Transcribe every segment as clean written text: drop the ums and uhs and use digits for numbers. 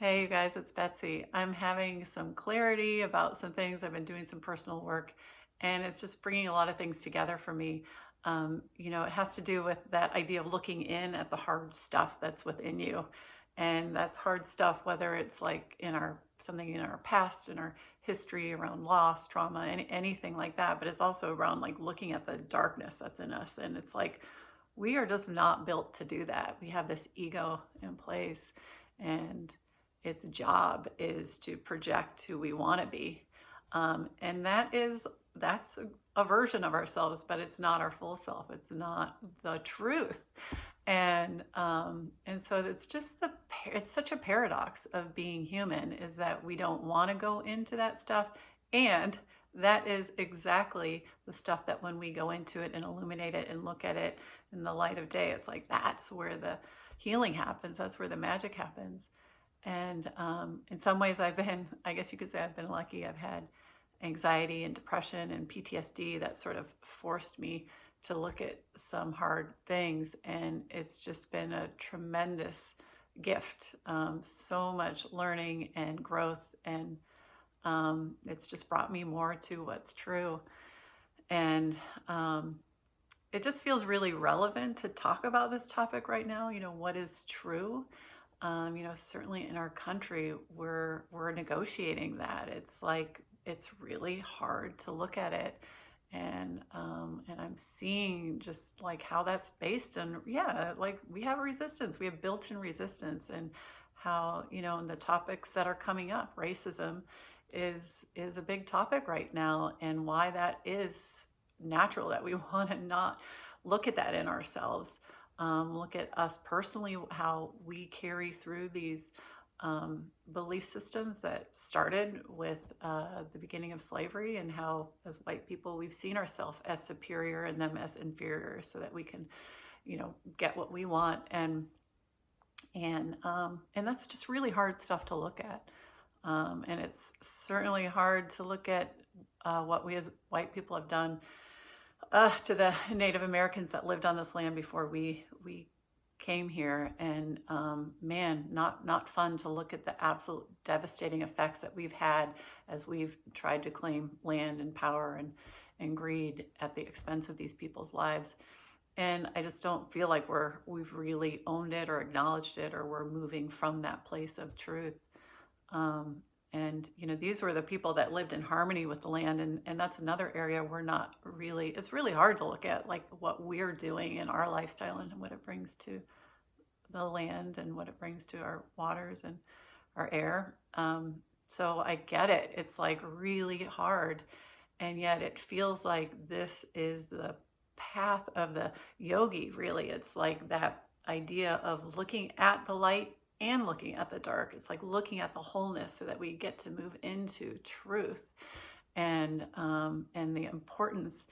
Hey, you guys, it's Betsy. I'm having some clarity about some things. I've been doing some personal work, and it's just bringing a lot of things together for me. It has to do with that idea of looking in at the hard stuff that's within you. And that's hard stuff, whether it's like in our something in our past, in our history around loss, trauma, anything like that. But it's also around like looking at the darkness that's in us. And it's like we are just not built to do that. We have this ego in place, and its job is to project who we want to be. And that's a version of ourselves, but it's not our full self. It's not the truth. And so it's such a paradox of being human, is that we don't want to go into that stuff, and that is exactly the stuff that when we go into it and illuminate it and look at it in the light of day, it's like that's where the healing happens. That's where the magic happens. And in some ways, I guess you could say I've been lucky. I've had anxiety and depression and PTSD that sort of forced me to look at some hard things. And it's just been a tremendous gift. So much learning and growth. And it's just brought me more to what's true. And it just feels really relevant to talk about this topic right now. What is true? Certainly in our country, we're negotiating that. It's like it's really hard to look at it, and I'm seeing just like how that's based on, yeah, like we have a resistance, we have built-in resistance, and how and the topics that are coming up, racism is a big topic right now, and why that is natural that we want to not look at that in ourselves. Look at us personally, how we carry through these belief systems that started with the beginning of slavery, and how, as white people, we've seen ourselves as superior and them as inferior, so that we can, get what we want, and that's just really hard stuff to look at. And it's certainly hard to look at what we as white people have done to the Native Americans that lived on this land before we came here. And man, not fun to look at the absolute devastating effects that we've had as we've tried to claim land and power and greed at the expense of these people's lives. And I just don't feel like we've really owned it or acknowledged it, or we're moving from that place of truth. And these were the people that lived in harmony with the land, and that's another area we're not really. It's really hard to look at, like what we're doing in our lifestyle and what it brings to the land and what it brings to our waters and our air. So I get it. It's like really hard, and yet it feels like this is the path of the yogi. Really, it's like that idea of looking at the light and looking at the dark. It's like looking at the wholeness, so that we get to move into truth, and the importance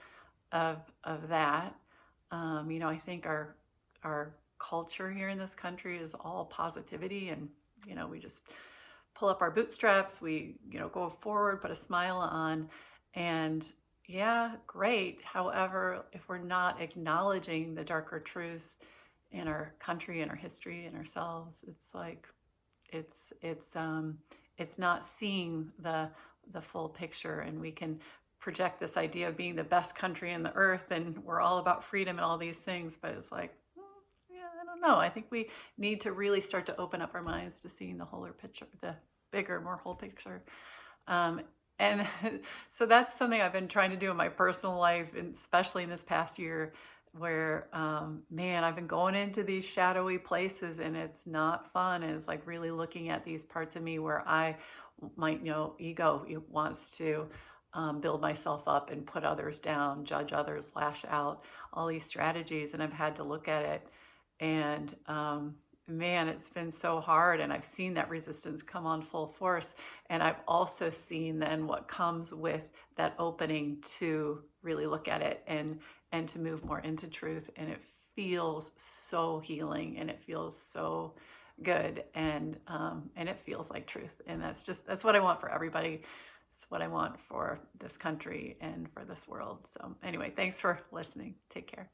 of that. I think our culture here in this country is all positivity, and we just pull up our bootstraps. We go forward, put a smile on, and yeah, great. However, if we're not acknowledging the darker truths in our country and our history and ourselves, it's like it's not seeing the full picture. And we can project this idea of being the best country in the earth, and we're all about freedom and all these things, but it's like, yeah, I don't know. I think we need to really start to open up our minds to seeing the whole picture, the bigger, more whole picture. And so that's something I've been trying to do in my personal life, and especially in this past year, where, man, I've been going into these shadowy places, and it's not fun. And it's like really looking at these parts of me where ego wants to build myself up and put others down, judge others, lash out, all these strategies. And I've had to look at it, and man, it's been so hard. And I've seen that resistance come on full force. And I've also seen then what comes with that opening to really look at it, and to move more into truth. And it feels so healing, and it feels so good, and it feels like truth. And that's what I want for everybody. It's what I want for this country and for this world. So anyway, thanks for listening. Take care.